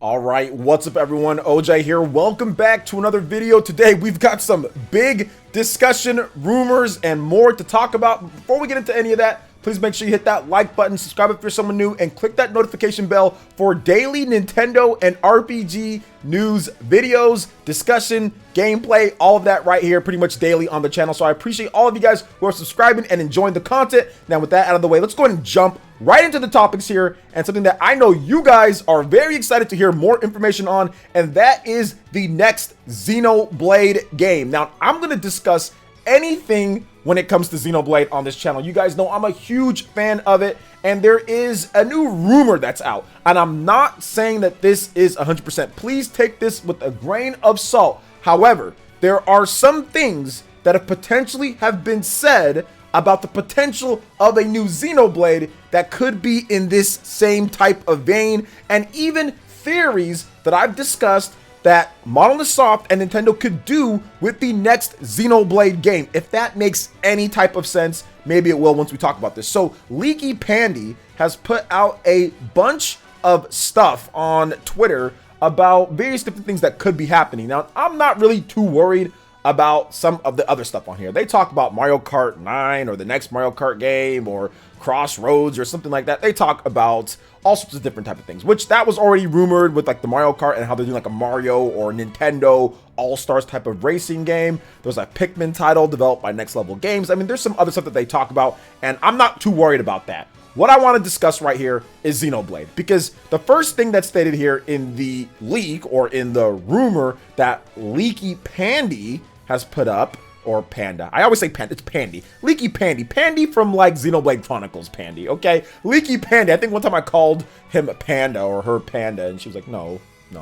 All right, what's up everyone? OJ here. Welcome back to another video. Today we've got some big discussion, rumors, and more to talk about. Before we get into any of that, please make sure you hit that like button, subscribe if you're someone new, and click that notification bell for daily Nintendo and RPG news, videos, discussion, gameplay, all of that right here pretty much daily on the channel. So I appreciate all of you guys who are subscribing and enjoying the content. Now with that out of the way, let's go ahead and jump right into the topics here, and something that I know you guys are very excited to hear more information on, and that is the next Xenoblade game. Now, I'm going to discuss anything when it comes to Xenoblade on this channel. You guys know I'm a huge fan of it, and there is a new rumor that's out, and I'm not saying that this is 100%. Please take this with a grain of salt. However, there are some things that have potentially have been said about the potential of a new Xenoblade that could be in this same type of vein, and even theories that I've discussed that Monolith Soft and Nintendo could do with the next Xenoblade game. If that makes any type of sense, maybe it will once we talk about this. So Leaky Pandy has put out a bunch of stuff on Twitter about various different things that could be happening. Now, I'm not really too worried about some of the other stuff on here. They talk about Mario Kart 9 or the next Mario Kart game or Crossroads or something like that. They talk about all sorts of different type of things, which that was already rumored with like the Mario Kart and how they're doing like a Mario or Nintendo All-Stars type of racing game. There's a Pikmin title developed by Next Level Games. I mean, there's some other stuff that they talk about, and I'm not too worried about that. What I want to discuss right here is Xenoblade, because the first thing that's stated here in the leak or in the rumor that Leaky Pandy has put up, or Panda. I always say Panda, it's Pandy. Leaky Pandy. Pandy from like Xenoblade Chronicles Pandy, okay? Leaky Pandy. I think one time I called him Panda or her Panda, and she was like, no,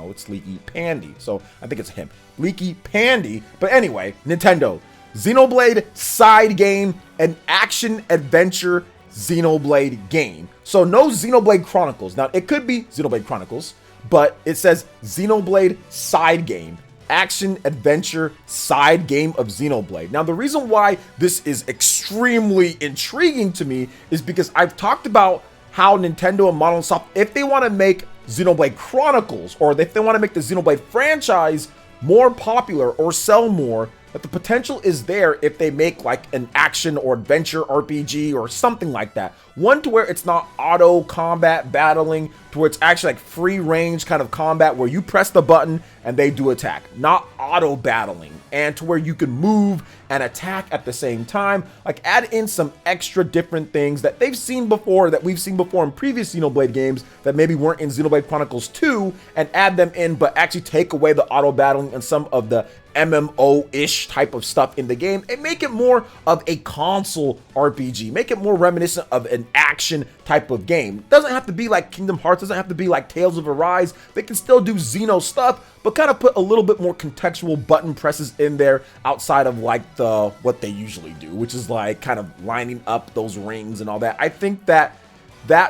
it's Leaky Pandy. So I think it's him. Leaky Pandy. But anyway, Nintendo. Xenoblade side game, an action-adventure Xenoblade game. So no Xenoblade Chronicles. Now, it could be Xenoblade Chronicles, but it says Xenoblade side game. Action adventure side game of Xenoblade. Now, the reason why this is extremely intriguing to me is because I've talked about how Nintendo and Monolith Soft, if they want to make Xenoblade Chronicles, or if they want to make the Xenoblade franchise more popular or sell more, that the potential is there if they make like an action or adventure RPG or something like that. One to where it's not auto combat battling, to where it's actually like free range kind of combat where you press the button and they do attack, not auto battling, and to where you can move and attack at the same time. Like add in some extra different things that they've seen before, that we've seen before in previous Xenoblade games that maybe weren't in Xenoblade Chronicles 2, and add them in, but actually take away the auto battling and some of the MMO-ish type of stuff in the game, and make it more of a console RPG. Make it more reminiscent of an action type of game. It doesn't have to be like Kingdom Hearts, doesn't have to be like Tales of Arise. They can still do Xeno stuff, but kind of put a little bit more contextual button presses in there outside of like what they usually do, which is like kind of lining up those rings and all that. I think that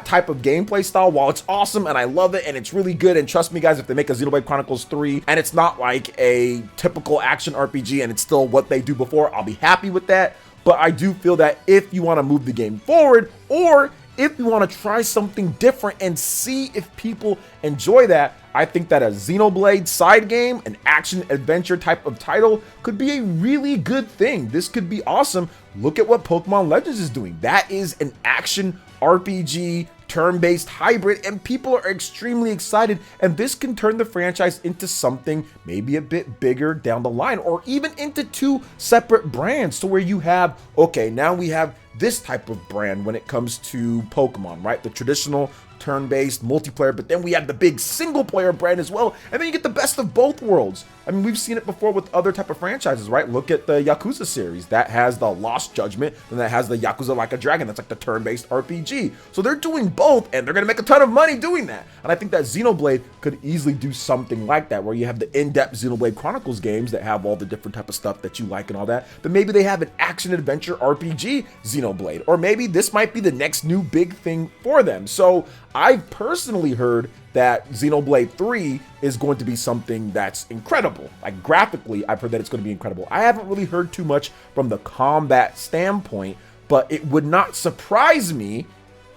type of gameplay style, while it's awesome and I love it and it's really good, and trust me guys, if they make a Xenoblade Chronicles 3 and it's not like a typical action RPG and it's still what they do before, I'll be happy with that. But I do feel that if you want to move the game forward, or if you want to try something different and see if people enjoy that, I think that a Xenoblade side game, an action adventure type of title, could be a really good thing. This could be awesome. Look at what Pokemon Legends is doing. That is an action RPG turn-based hybrid, and people are extremely excited, and this can turn the franchise into something maybe a bit bigger down the line, or even into two separate brands, to where you have, okay, now we have this type of brand when it comes to Pokemon, right? The traditional turn-based multiplayer, but then we have the big single-player brand as well, and then you get the best of both worlds. I mean, we've seen it before with other type of franchises, right? Look at the Yakuza series. That has the Lost Judgment, and that has the Yakuza Like a Dragon. That's like the turn-based RPG. So they're doing both, and they're going to make a ton of money doing that. And I think that Xenoblade could easily do something like that, where you have the in-depth Xenoblade Chronicles games that have all the different type of stuff that you like and all that. But maybe they have an action-adventure RPG Xenoblade, or maybe this might be the next new big thing for them. So I've personally heard that Xenoblade 3 is going to be something that's incredible. Like graphically, I've heard that it's going to be incredible. I haven't really heard too much from the combat standpoint, but it would not surprise me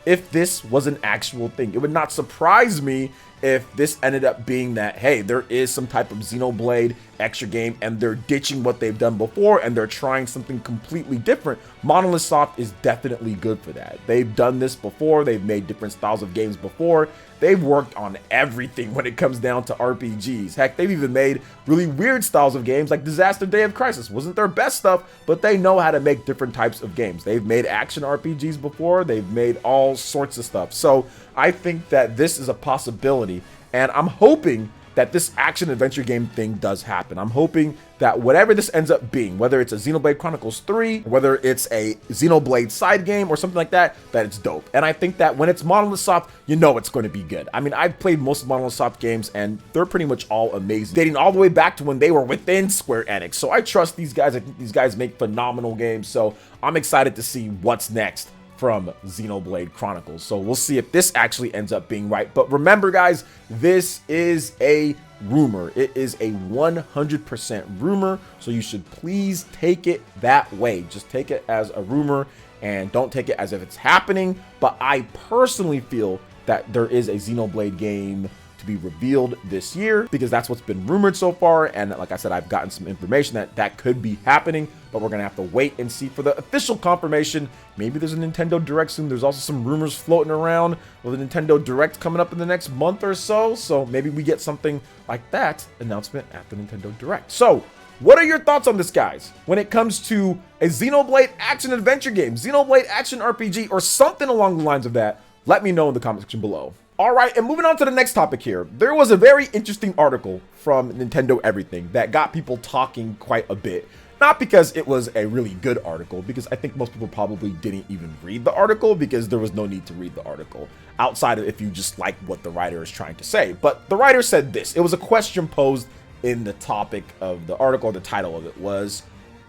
if this was an actual thing. It would not surprise me if this ended up being that, hey, there is some type of Xenoblade extra game and they're ditching what they've done before and they're trying something completely different. Monolith Soft is definitely good for that. They've done this before. They've made different styles of games before. They've worked on everything when it comes down to RPGs. Heck, they've even made really weird styles of games like Disaster Day of Crisis. Wasn't their best stuff, but they know how to make different types of games. They've made action RPGs before. They've made all sorts of stuff. So I think that this is a possibility, and I'm hoping that this action adventure game thing does happen. I'm hoping that whatever this ends up being, whether it's a Xenoblade Chronicles 3, whether it's a Xenoblade side game or something like that, that it's dope. And I think that when it's Monolith Soft, you know it's going to be good. I mean, I've played most of Monolith Soft games and they're pretty much all amazing, dating all the way back to when they were within Square Enix. So I trust these guys. I think these guys make phenomenal games. So I'm excited to see what's next from Xenoblade Chronicles. So we'll see if this actually ends up being right. But remember, guys, this is a rumor. It is a 100% rumor. So you should please take it that way. Just take it as a rumor and don't take it as if it's happening. But I personally feel that there is a Xenoblade game to be revealed this year because that's what's been rumored so far. And like I said, I've gotten some information that that could be happening, but we're gonna have to wait and see for the official confirmation. Maybe there's a Nintendo Direct soon. There's also some rumors floating around with a Nintendo Direct coming up in the next month or so. So maybe we get something like that announcement at the Nintendo Direct. So what are your thoughts on this, guys, when it comes to a Xenoblade action adventure game, Xenoblade action RPG, or something along the lines of that? Let me know in the comment section below. All right, and moving on to the next topic here. There was a very interesting article from Nintendo Everything that got people talking quite a bit. Not because it was a really good article, because I think most people probably didn't even read the article because there was no need to read the article outside of if you just like what the writer is trying to say. But the writer said this. It was a question posed in the topic of the article. The title of it was,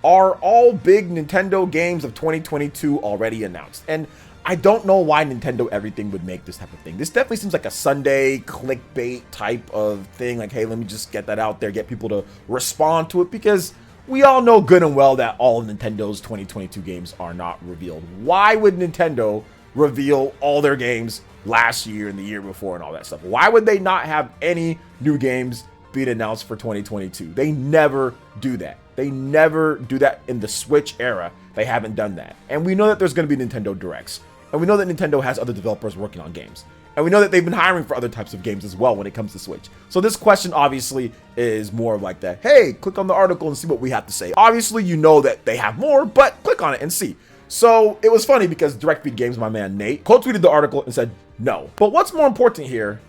"Are all big Nintendo games of 2022 already announced?" And I don't know why Nintendo Everything would make this type of thing. This definitely seems like a Sunday clickbait type of thing. Like, hey, let me just get that out there, get people to respond to it, because we all know good and well that all of Nintendo's 2022 games are not revealed. Why would Nintendo reveal all their games last year and the year before and all that stuff? Why would they not have any new games being announced for 2022? They never do that. They never do that in the Switch era. They haven't done that. And we know that there's going to be Nintendo Directs. And we know that Nintendo has other developers working on games. And we know that they've been hiring for other types of games as well when it comes to Switch. So this question obviously is more of like that, hey, click on the article and see what we have to say. Obviously, you know that they have more, but click on it and see. So it was funny because Direct Feed Games, my man Nate, quote tweeted the article and said no. But what's more important here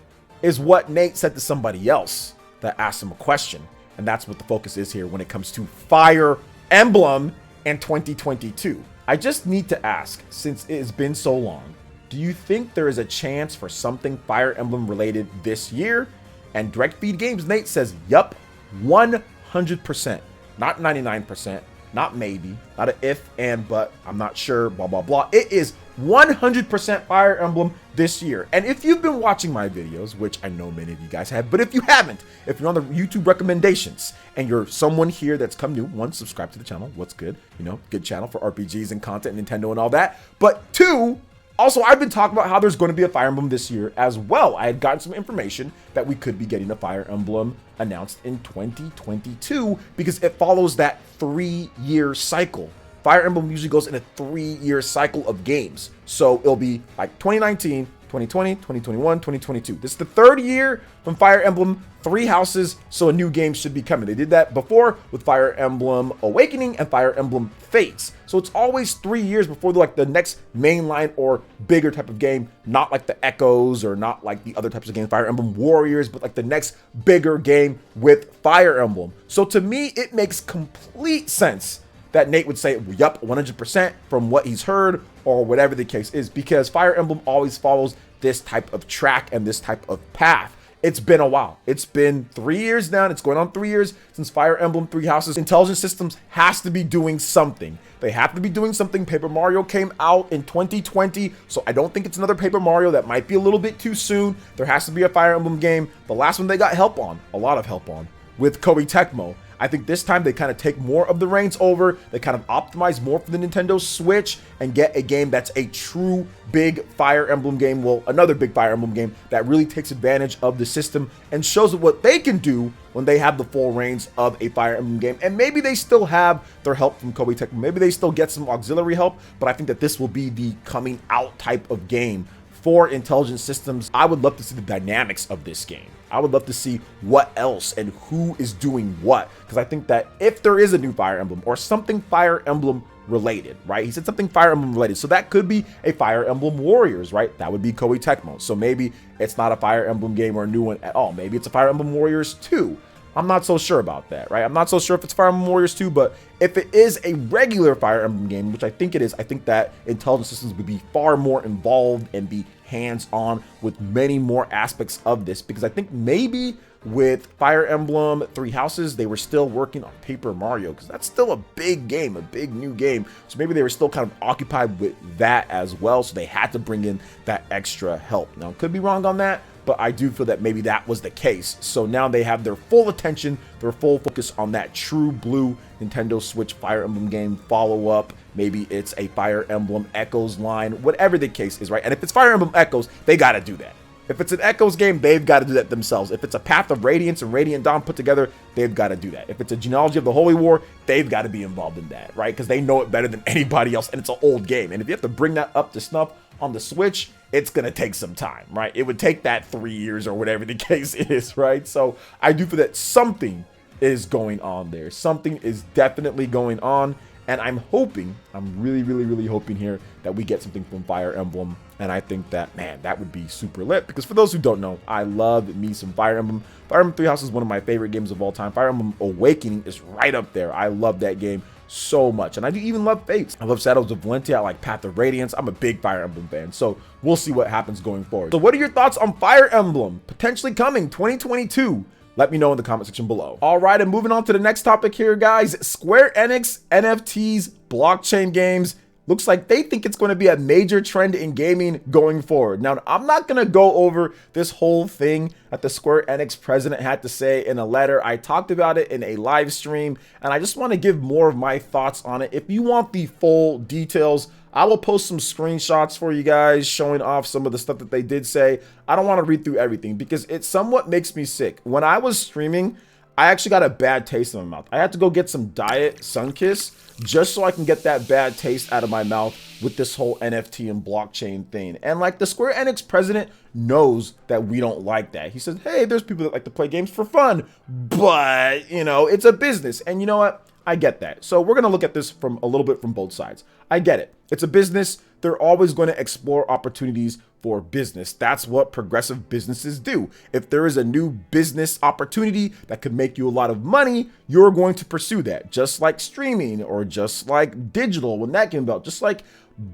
is what Nate said to somebody else that asked him a question. And that's what the focus is here when it comes to Fire Emblem in 2022. I just need to ask, since it has been so long, do you think there is a chance for something Fire Emblem related this year? And Direct Feed Games Nate says, yup, 100%, not 99%, not maybe, not an if and but, I'm not sure, blah, blah, blah. It is 100% Fire Emblem this year. And if you've been watching my videos, which I know many of you guys have, but if you haven't, if you're on the YouTube recommendations and you're someone here that's come new, one, subscribe to the channel. What's good? You know, good channel for RPGs and content, Nintendo and all that. But two, also, I've been talking about how there's going to be a Fire Emblem this year as well. I had gotten some information that we could be getting a Fire Emblem announced in 2022 because it follows that 3-year cycle. Fire Emblem usually goes in a 3-year cycle of games. So it'll be like 2019, 2020, 2021, 2022. This is the 3rd year from Fire Emblem Three Houses, so a new game should be coming. They did that before with Fire Emblem Awakening and Fire Emblem Fates. So it's always 3 years before the next mainline or bigger type of game, not like the Echoes or not like the other types of games, Fire Emblem Warriors, but like the next bigger game with Fire Emblem. So to me, it makes complete sense that Nate would say, yup, 100% from what he's heard or whatever the case is, because Fire Emblem always follows this type of track and this type of path. It's been a while. It's been 3 years now. It's going on 3 years since Fire Emblem Three Houses. Intelligent Systems has to be doing something. They have to be doing something. Paper Mario came out in 2020, so I don't think it's another Paper Mario. That might be a little bit too soon. There has to be a Fire Emblem game. The last one they got help on, a lot of help on, with Koei Tecmo. I think this time they kind of take more of the reins over. They kind of optimize more for the Nintendo Switch and get a game that's a true big Fire Emblem game. Well, another big Fire Emblem game that really takes advantage of the system and shows what they can do when they have the full reins of a Fire Emblem game. And maybe they still have their help from Koei Tecmo. Maybe they still get some auxiliary help, but I think that this will be the coming out type of game for Intelligent Systems. I would love to see the dynamics of this game. I would love to see what else and who is doing what, because I think that if there is a new Fire Emblem or something Fire Emblem related, right? He said something Fire Emblem related, so that could be a Fire Emblem Warriors, right? That would be Koei Tecmo. So maybe it's not a Fire Emblem game or a new one at all. Maybe it's a Fire Emblem Warriors 2. I'm not so sure about that, right? I'm not so sure if it's Fire Emblem Warriors 2, but if it is a regular Fire Emblem game, which I think it is, I think that Intelligent Systems would be far more involved and be hands-on with many more aspects of this, because I think maybe with Fire Emblem Three Houses, they were still working on Paper Mario, because that's still a big game, a big new game. So maybe they were still kind of occupied with that as well, so they had to bring in that extra help. Now, could be wrong on that, but I do feel that maybe that was the case. So now they have their full attention, their full focus on that true blue Nintendo Switch Fire Emblem game follow-up. Maybe it's a Fire Emblem Echoes line, whatever the case is, right? And if it's Fire Emblem Echoes, they got to do that. If it's an Echoes game, they've got to do that themselves. If it's a Path of Radiance and Radiant Dawn put together, they've got to do that. If it's a Genealogy of the Holy War, they've got to be involved in that, right? Because they know it better than anybody else, and it's an old game. And if you have to bring that up to snuff on the Switch, it's going to take some time, right? It would take that 3 years or whatever the case is, right? So I do feel that something is going on there. Something is definitely going on. And I'm hoping, I'm really hoping here that we get something from Fire Emblem. And I think that, man, that would be super lit. Because for those who don't know, I love me some Fire Emblem. Fire Emblem Three Houses is one of my favorite games of all time. Fire Emblem Awakening is right up there. I love that game so much. And I do even love Fates. I love Shadows of Valentia. I like Path of Radiance. I'm a big Fire Emblem fan. So we'll see what happens going forward. So what are your thoughts on Fire Emblem potentially coming 2022? Let me know in the comment section below. All right, and moving on to the next topic here, guys. Square Enix, NFTs, blockchain games. Looks like they think it's going to be a major trend in gaming going forward. Now, I'm not going to go over this whole thing that the Square Enix president had to say in a letter. I talked about it in a live stream, and I just want to give more of my thoughts on it. If you want the full details, I will post some screenshots for you guys showing off some of the stuff that they did say. I don't want to read through everything because it somewhat makes me sick. When I was streaming, I actually got a bad taste in my mouth. I had to go get some Diet Sunkiss just so I can get that bad taste out of my mouth with this whole NFT and blockchain thing. And like the Square Enix president knows that we don't like that. He says, hey, there's people that like to play games for fun, but you know, it's a business. And you know what? I get that. So we're going to look at this from a little bit from both sides. I get it. It's a business. They're always going to explore opportunities for business. That's what progressive businesses do. If there is a new business opportunity that could make you a lot of money, you're going to pursue that. Just like streaming or just like digital when that came about, just like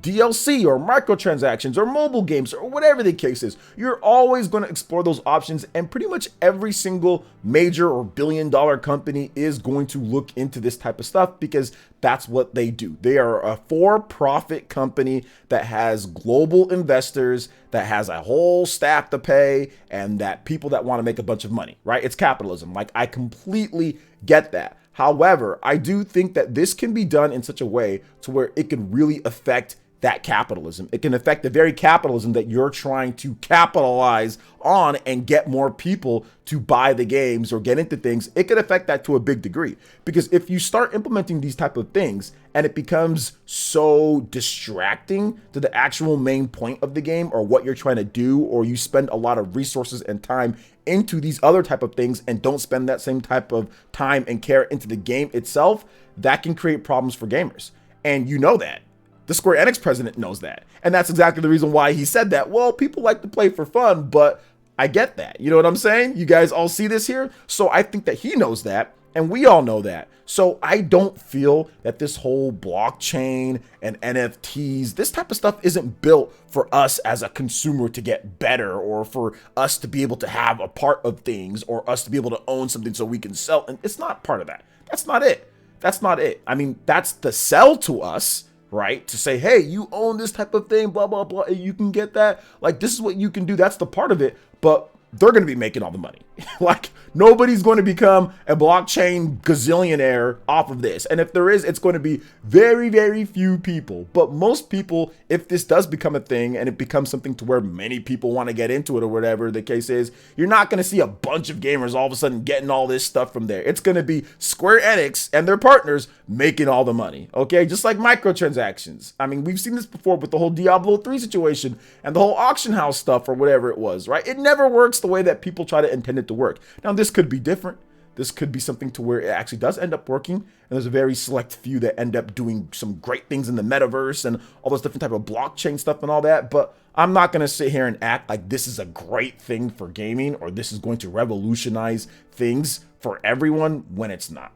DLC or microtransactions or mobile games or whatever the case is. You're always going to explore those options, and pretty much every single major or billion-dollar company is going to look into this type of stuff because that's what they do. They are a for-profit company that has global investors, that has a whole staff to pay, and that people that want to make a bunch of money, right? It's capitalism. Like, I completely get that. However, I do think that this can be done in such a way to where it can really affect that capitalism. It can affect the very capitalism that you're trying to capitalize on and get more people to buy the games or get into things. It could affect that to a big degree, because if you start implementing these type of things and it becomes so distracting to the actual main point of the game or what you're trying to do, or you spend a lot of resources and time into these other type of things and don't spend that same type of time and care into the game itself, that can create problems for gamers. And you know that. The Square Enix president knows that. And that's exactly the reason why he said that. Well, people like to play for fun, but I get that. You know what I'm saying? You guys all see this here? So I think that he knows that, and we all know that. So I don't feel that this whole blockchain and NFTs, this type of stuff isn't built for us as a consumer to get better, or for us to be able to have a part of things, or us to be able to own something so we can sell. And it's not part of that. That's not it. That's not it. I mean, that's the sell to us, right? To say, hey, you own this type of thing, blah, blah, blah, and you can get that. Like, this is what you can do. That's the part of it. But they're going to be making all the money. Like, nobody's going to become a blockchain gazillionaire off of this. And if there is, it's going to be very, very few people. But most people, if this does become a thing and it becomes something to where many people want to get into it or whatever the case is, you're not going to see a bunch of gamers all of a sudden getting all this stuff from there. It's going to be Square Enix and their partners making all the money, okay? Just like microtransactions. I mean, we've seen this before with the whole Diablo 3 situation and the whole auction house stuff or whatever it was, right? It never works the way that people try to intend it to work. Now, this could be different. This could be something to where it actually does end up working. And there's a very select few that end up doing some great things in the metaverse and all those different type of blockchain stuff and all that. But I'm not going to sit here and act like this is a great thing for gaming or this is going to revolutionize things for everyone when it's not.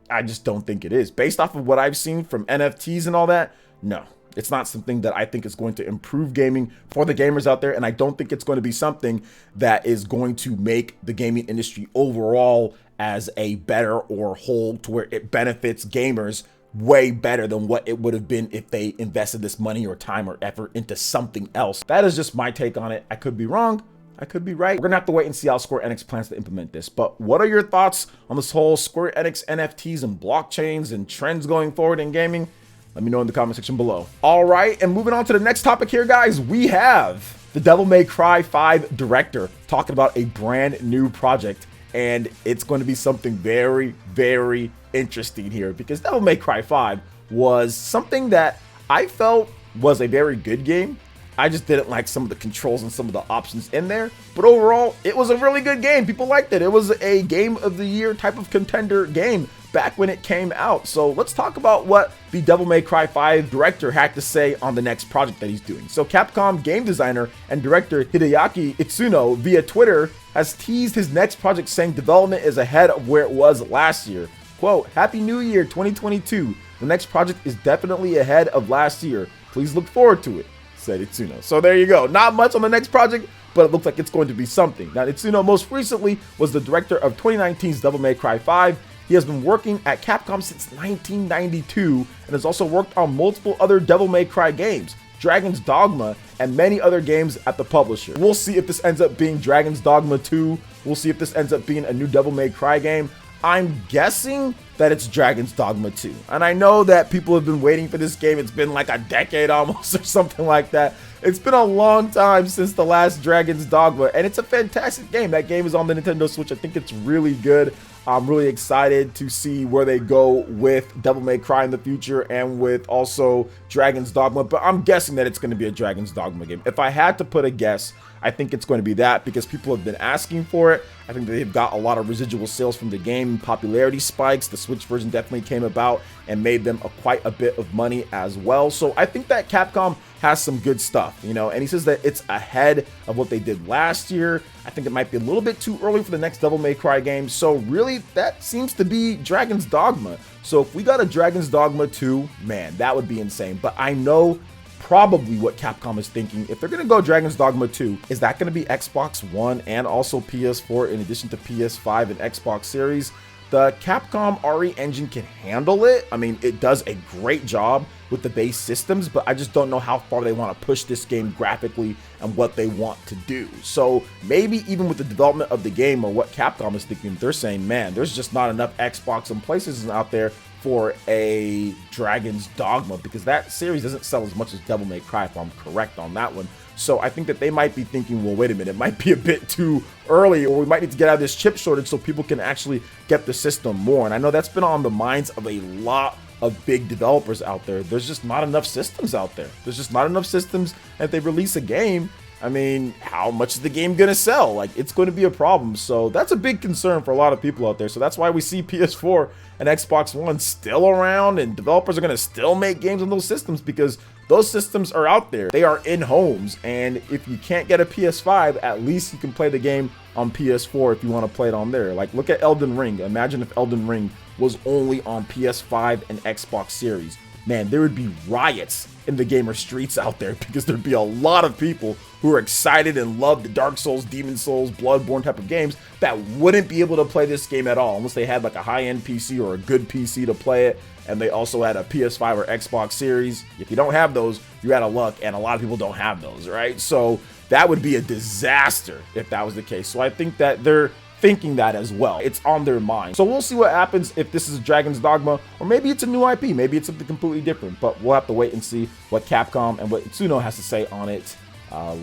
I just don't think it is. Based off of what I've seen from NFTs and all that, no. It's not something that I think is going to improve gaming for the gamers out there. And I don't think it's going to be something that is going to make the gaming industry overall as a better or whole to where it benefits gamers way better than what it would have been if they invested this money or time or effort into something else. That is just my take on it. I could be wrong. I could be right. We're gonna have to wait and see how Square Enix plans to implement this. But what are your thoughts on this whole Square Enix NFTs and blockchains and trends going forward in gaming? Let me know in the comment section below. All right, and moving on to the next topic here, guys, we have the Devil May Cry 5 director talking about a brand new project, and it's going to be something very, very interesting here because Devil May Cry 5 was something that I felt was a very good game. I just didn't like some of the controls and some of the options in there, but overall, it was a really good game. People liked it. It was a game of the year type of contender game back when it came out. So let's talk about what the Devil May Cry 5 director had to say on the next project that he's doing. So Capcom game designer and director Hideaki Itsuno via Twitter has teased his next project, saying development is ahead of where it was last year. Quote, "Happy New Year 2022. The next project is definitely ahead of last year. Please look forward to it," said Itsuno. So there you go. Not much on the next project, but it looks like it's going to be something. Now, Itsuno most recently was the director of 2019's Devil May Cry 5. He has been working at Capcom since 1992 and has also worked on multiple other Devil May Cry games, Dragon's Dogma, and many other games at the publisher. We'll see if this ends up being Dragon's Dogma 2. We'll see if this ends up being a new Devil May Cry game. I'm guessing that it's Dragon's Dogma 2. And I know that people have been waiting for this game. It's been like a decade almost or something like that. It's been a long time since the last Dragon's Dogma, and it's a fantastic game. That game is on the Nintendo Switch. I think it's really good. I'm really excited to see where they go with Devil May Cry in the future and with also Dragon's Dogma, but I'm guessing that it's going to be a Dragon's Dogma game. If I had to put a guess, I think it's going to be that because people have been asking for it. I think they've got a lot of residual sales from the game, popularity spikes. The Switch version definitely came about and made them quite a bit of money as well. So I think that Capcom has some good stuff, you know, and he says that it's ahead of what they did last year. I think it might be a little bit too early for the next Devil May Cry game. So really, that seems to be Dragon's Dogma. So if we got a Dragon's Dogma 2, man, that would be insane. But I know probably what Capcom is thinking. If they're going to go Dragon's Dogma 2, is that going to be Xbox One and also PS4 in addition to PS5 and Xbox Series? The Capcom RE engine can handle it. I mean, it does a great job with the base systems, but I just don't know how far they want to push this game graphically and what they want to do. So maybe even with the development of the game or what Capcom is thinking, they're saying, man, there's just not enough Xbox and PlayStation out there for a Dragon's Dogma, because that series doesn't sell as much as Devil May Cry, if I'm correct on that one. So I think that they might be thinking, well, wait a minute, it might be a bit too early, or we might need to get out of this chip shortage so people can actually get the system more. And I know that's been on the minds of a lot of big developers out there. There's just not enough systems out there. There's just not enough systems. And if they release a game, I mean, how much is the game gonna sell? Like, it's going to be a problem. So that's a big concern for a lot of people out there. So that's why we see PS4 and Xbox One still around, and developers are gonna still make games on those systems because those systems are out there. They are in homes, and if you can't get a PS5, at least you can play the game on PS4 if you want to play it on there. Like, look at Elden Ring. Imagine if Elden Ring was only on PS5 and Xbox Series. Man, there would be riots in the gamer streets out there because there'd be a lot of people who are excited and love the Dark Souls, Demon Souls, Bloodborne type of games that wouldn't be able to play this game at all unless they had like a high-end PC or a good PC to play it, and they also had a PS5 or Xbox Series. If you don't have those, you're out of luck, and a lot of people don't have those, right? So That would be a disaster if that was the case. So I think that they're thinking that as well. It's on their mind. So we'll see what happens if this is Dragon's Dogma, or maybe it's a new IP, maybe it's something completely different, but we'll have to wait and see what Capcom and what Itsuno has to say on it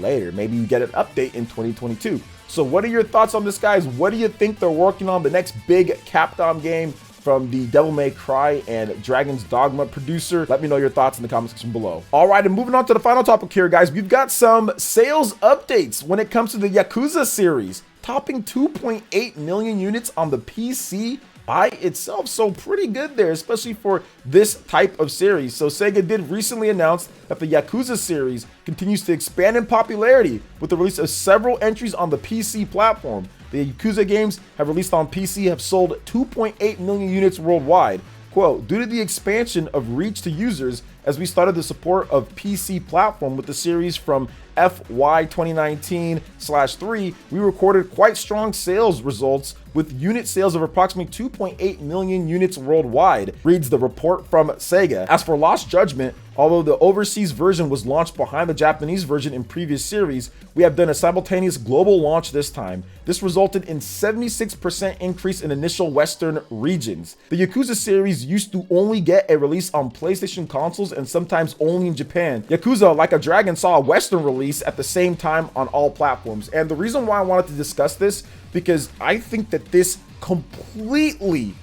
later. Maybe you get an update in 2022. So what are your thoughts on this, guys? What do you think they're working on? The next big Capcom game from the Devil May Cry and Dragon's Dogma producer? Let me know your thoughts in the comment section below. All right, and moving on to the final topic here, guys. We've got some sales updates when it comes to the Yakuza series, topping 2.8 million units on the PC by itself. So pretty good there, especially for this type of series. So SEGA did recently announce that the Yakuza series continues to expand in popularity with the release of several entries on the PC platform. The Yakuza games have released on PC have sold 2.8 million units worldwide. Quote, due to the expansion of reach to users as we started the support of PC platform with the series from FY 2019/3, we recorded quite strong sales results with unit sales of approximately 2.8 million units worldwide, reads the report from SEGA. As for Lost Judgment, although the overseas version was launched behind the Japanese version in previous series, we have done a simultaneous global launch this time. This resulted in 76% increase in initial Western regions. The Yakuza series used to only get a release on PlayStation consoles and sometimes only in Japan. Yakuza Like a Dragon saw a Western release at the same time on all platforms. And the reason why I wanted to discuss this, because I think that this completely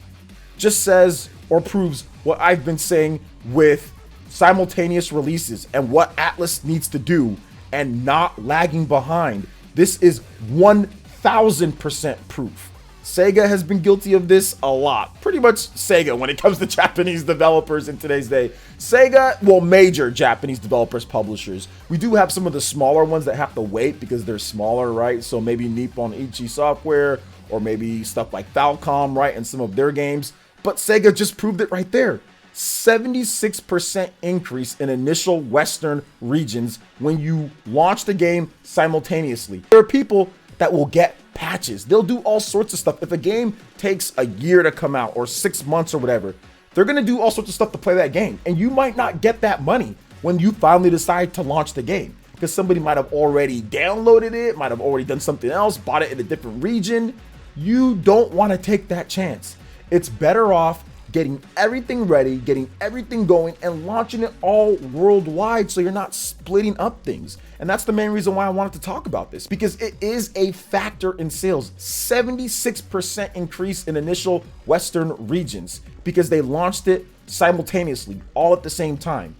just says or proves what I've been saying with simultaneous releases and what Atlus needs to do and not lagging behind. This is 1000% proof. SEGA has been guilty of this a lot. Pretty much SEGA when it comes to Japanese developers in today's day. SEGA, well, major Japanese developers, publishers. We do have some of the smaller ones that have to wait because they're smaller, right? So maybe Nippon Ichi Software or maybe stuff like Falcom, right? And some of their games. But SEGA just proved it right there. 76% increase in initial Western regions when you launch the game simultaneously. There are people that will get patches. They'll do all sorts of stuff. If a game takes a year to come out or 6 months or whatever, they're going to do all sorts of stuff to play that game. And you might not get that money when you finally decide to launch the game because somebody might have already downloaded it, might have already done something else, bought it in a different region. You don't want to take that chance. It's better off getting everything ready, getting everything going, and launching it all worldwide so you're not splitting up things. And that's the main reason why I wanted to talk about this, because it is a factor in sales. 76% increase in initial Western regions because they launched it simultaneously, all at the same time.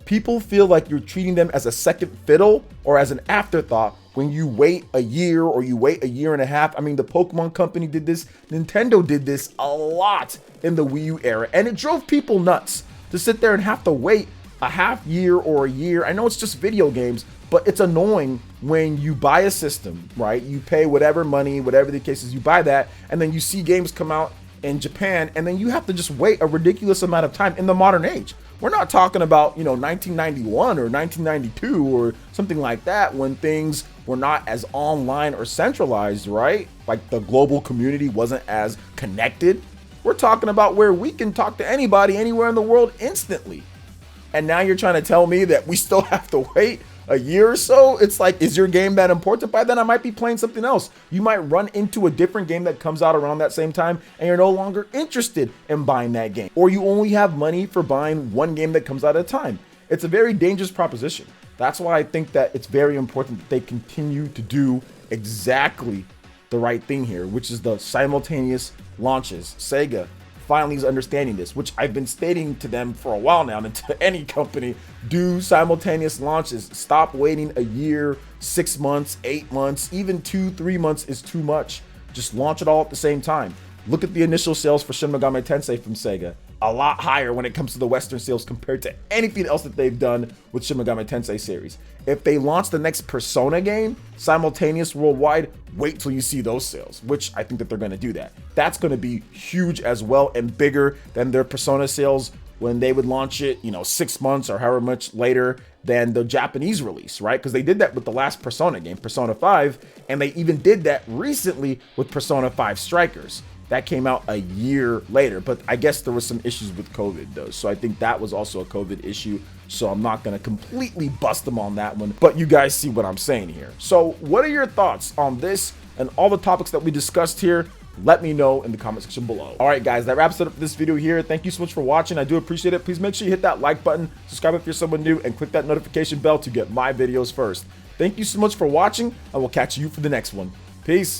People feel like you're treating them as a second fiddle or as an afterthought when you wait a year or you wait a year and a half. I mean, the Pokemon company did this. Nintendo did this a lot in the Wii U era, and it drove people nuts to sit there and have to wait a half year or a year. I know it's just video games, but it's annoying when you buy a system, right? You pay whatever money, whatever the case is, you buy that, and then you see games come out in Japan, and then you have to just wait a ridiculous amount of time in the modern age. We're not talking about, 1991 or 1992 or something like that when things were not as online or centralized, right? Like the global community wasn't as connected. We're talking about where we can talk to anybody anywhere in the world instantly. And now you're trying to tell me that we still have to wait a year or so? It's like, is your game that important? By then I might be playing something else. You might run into a different game that comes out around that same time and you're no longer interested in buying that game. Or you only have money for buying one game that comes out at a time. It's a very dangerous proposition. That's why I think that it's very important that they continue to do exactly the right thing here, which is the simultaneous launches. SEGA finally is understanding this, which I've been stating to them for a while now, and to any company, do simultaneous launches. Stop waiting a year, 6 months, 8 months, even 2-3 months is too much. Just launch it all at the same time. Look at the initial sales for Shin Megami Tensei from SEGA. A lot higher when it comes to the Western sales compared to anything else that they've done with Shin Megami Tensei series. If they launch the next Persona game simultaneous worldwide, wait till you see those sales, which I think that they're going to do that. That's going to be huge as well and bigger than their Persona sales when they would launch it, 6 months or however much later than the Japanese release, right? Because they did that with the last Persona game, Persona 5, and they even did that recently with Persona 5 Strikers. that came out a year later. But I guess there was some issues with COVID though, so I think that was also a COVID issue. So I'm not going to completely bust them on that one, but you guys see what I'm saying here. So what are your thoughts on this and all the topics that we discussed here? Let me know in the comment section below. All right, guys, that wraps it up for this video here. Thank you so much for watching. I do appreciate it. Please make sure you hit that like button, subscribe if you're someone new, and click that notification bell to get my videos first. Thank you so much for watching, and we'll catch you for the next one. Peace.